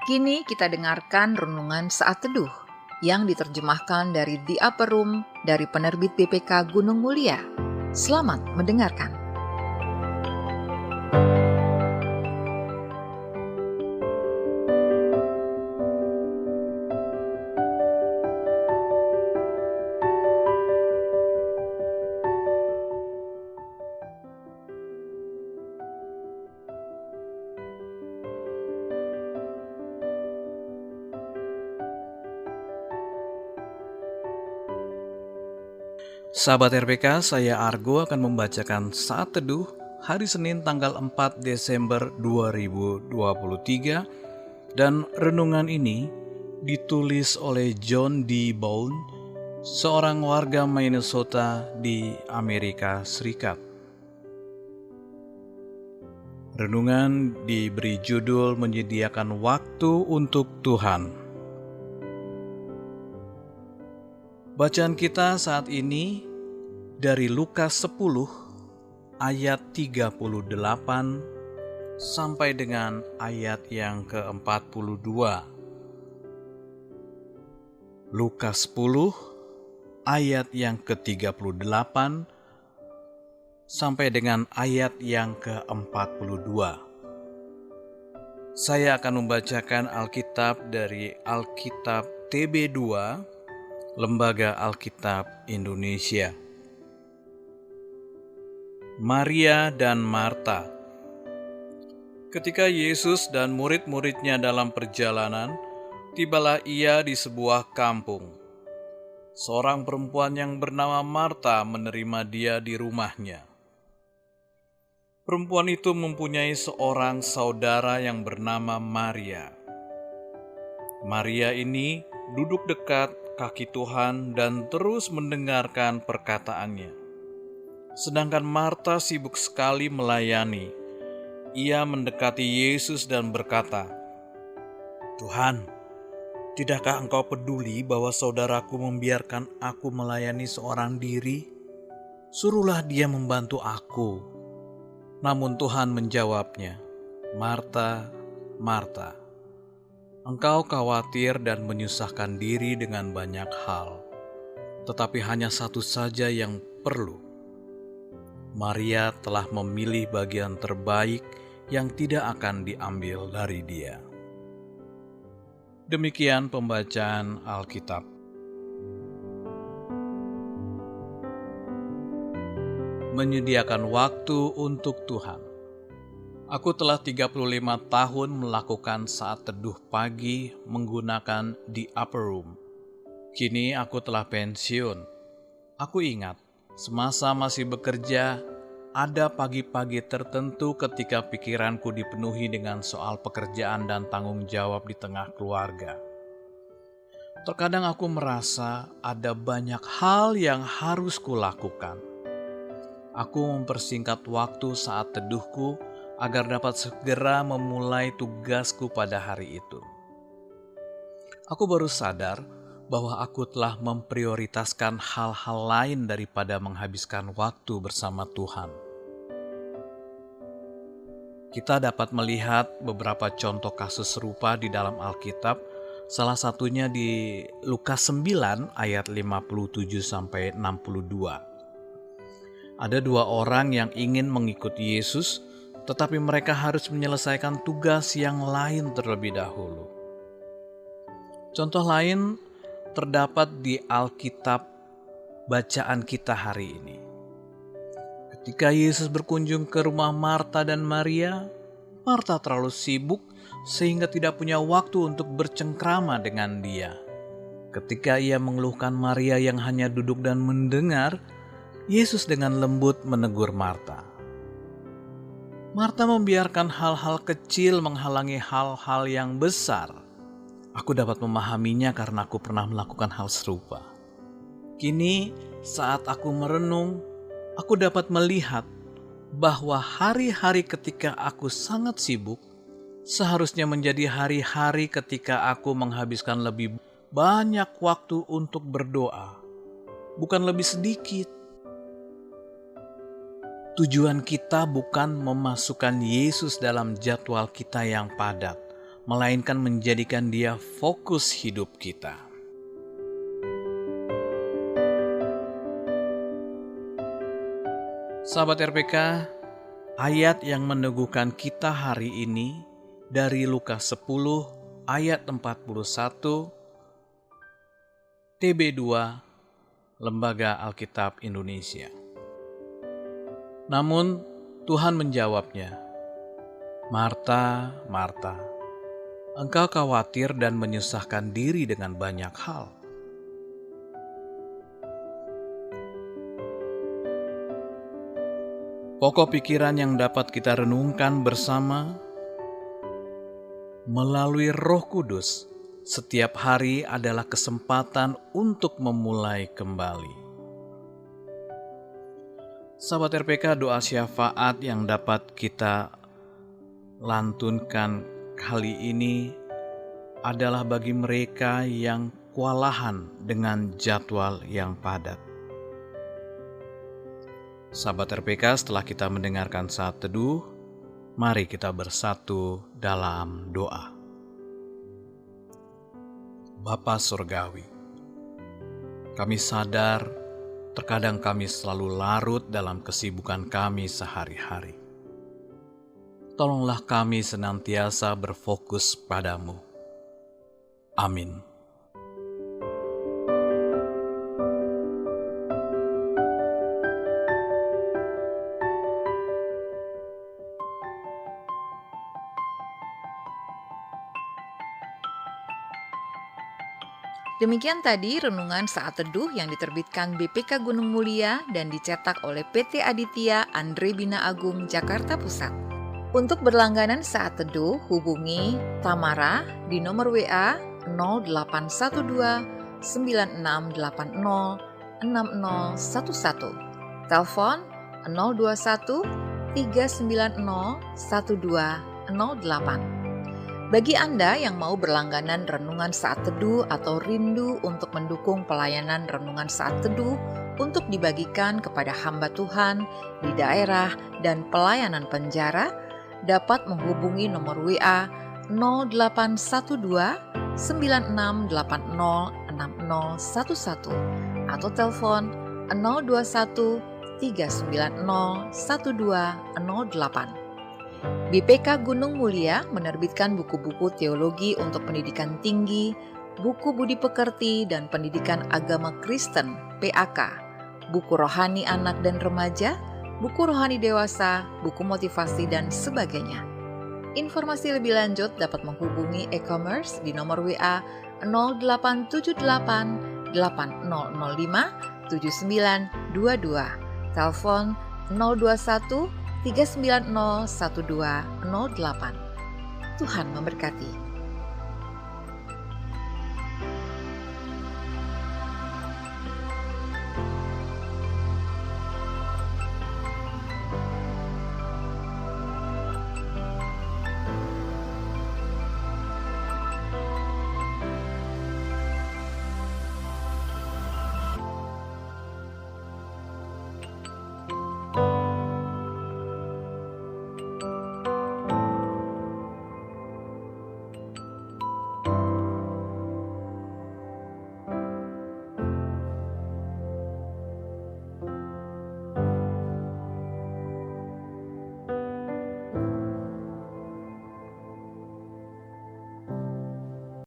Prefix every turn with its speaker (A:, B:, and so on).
A: Kini kita dengarkan renungan saat teduh yang diterjemahkan dari The Upper Room dari penerbit BPK Gunung Mulia. Selamat mendengarkan.
B: Sahabat RPK, saya Argo akan membacakan Saat Teduh hari Senin tanggal 4 Desember 2023 dan renungan ini ditulis oleh John D. Bowen, seorang warga Minnesota di Amerika Serikat. Renungan diberi judul Menyediakan Waktu untuk Tuhan. Bacaan kita saat ini dari Lukas 10 ayat 38 sampai dengan ayat yang ke-42. Lukas 10 ayat yang ke-38 sampai dengan ayat yang ke-42. Saya akan membacakan Alkitab dari Alkitab TB2, Lembaga Alkitab Indonesia. Maria dan Marta. Ketika Yesus dan murid-muridnya dalam perjalanan, tibalah ia di sebuah kampung. Seorang perempuan yang bernama Marta menerima dia di rumahnya. Perempuan itu mempunyai seorang saudara yang bernama Maria. Maria ini duduk dekat kaki Tuhan dan terus mendengarkan perkataannya. Sedangkan Marta sibuk sekali melayani. Ia mendekati Yesus dan berkata, "Tuhan, tidakkah Engkau peduli bahwa saudaraku membiarkan aku melayani seorang diri? Suruhlah dia membantu aku." Namun Tuhan menjawabnya, "Marta, Marta, engkau khawatir dan menyusahkan diri dengan banyak hal, tetapi hanya satu saja yang perlu. Maria telah memilih bagian terbaik yang tidak akan diambil dari dia." Demikian pembacaan Alkitab. Menyediakan waktu untuk Tuhan. Aku telah 35 tahun melakukan saat teduh pagi menggunakan The Upper Room. Kini aku telah pensiun. Aku ingat, semasa masih bekerja, ada pagi-pagi tertentu ketika pikiranku dipenuhi dengan soal pekerjaan dan tanggung jawab di tengah keluarga. Terkadang aku merasa ada banyak hal yang harus kulakukan. Aku mempersingkat waktu saat teduhku agar dapat segera memulai tugasku pada hari itu. Aku baru sadar bahwa aku telah memprioritaskan hal-hal lain daripada menghabiskan waktu bersama Tuhan. Kita dapat melihat beberapa contoh kasus serupa di dalam Alkitab, salah satunya di Lukas 9 ayat 57-62. Ada dua orang yang ingin mengikuti Yesus, tetapi mereka harus menyelesaikan tugas yang lain terlebih dahulu. Contoh lain terdapat di Alkitab bacaan kita hari ini. Ketika Yesus berkunjung ke rumah Marta dan Maria, Marta terlalu sibuk sehingga tidak punya waktu untuk bercengkrama dengan dia. Ketika ia mengeluhkan Maria yang hanya duduk dan mendengar, Yesus dengan lembut menegur Marta. Marta membiarkan hal-hal kecil menghalangi hal-hal yang besar. Aku dapat memahaminya karena aku pernah melakukan hal serupa. Kini saat aku merenung, aku dapat melihat bahwa hari-hari ketika aku sangat sibuk seharusnya menjadi hari-hari ketika aku menghabiskan lebih banyak waktu untuk berdoa, bukan lebih sedikit. Tujuan kita bukan memasukkan Yesus dalam jadwal kita yang padat, melainkan menjadikan Dia fokus hidup kita. Sahabat RPK, ayat yang meneguhkan kita hari ini dari Lukas 10 ayat 41 TB2 Lembaga Alkitab Indonesia. Namun Tuhan menjawabnya, "Marta, Marta, engkau khawatir dan menyusahkan diri dengan banyak hal. Pokok pikiran yang dapat kita renungkan bersama, melalui Roh Kudus, setiap hari adalah kesempatan untuk memulai kembali." Sahabat RPK, doa syafaat yang dapat kita lantunkan kali ini adalah bagi mereka yang kewalahan dengan jadwal yang padat. Sahabat RPK, setelah kita mendengarkan saat teduh, mari kita bersatu dalam doa. Bapa Surgawi, kami sadar terkadang kami selalu larut dalam kesibukan kami sehari-hari. Tolonglah kami senantiasa berfokus padamu. Amin.
A: Demikian tadi renungan saat teduh yang diterbitkan BPK Gunung Mulia dan dicetak oleh PT Aditya Andre Bina Agung Jakarta Pusat. Untuk berlangganan saat teduh, hubungi Tamara di nomor WA 0812 9680 6011, telepon 021 390 1208. Bagi Anda yang mau berlangganan renungan saat teduh atau rindu untuk mendukung pelayanan renungan saat teduh untuk dibagikan kepada hamba Tuhan di daerah dan pelayanan penjara, dapat menghubungi nomor WA 0812 9680 6011 atau telepon 021 390 1208. BPK Gunung Mulia menerbitkan buku-buku teologi untuk pendidikan tinggi, buku budi pekerti dan pendidikan agama Kristen (PAK), buku rohani anak dan remaja, buku rohani dewasa, buku motivasi dan sebagainya. Informasi lebih lanjut dapat menghubungi e-commerce di nomor WA 0878 8005 7922, telepon 021 390 1208. Tuhan memberkati.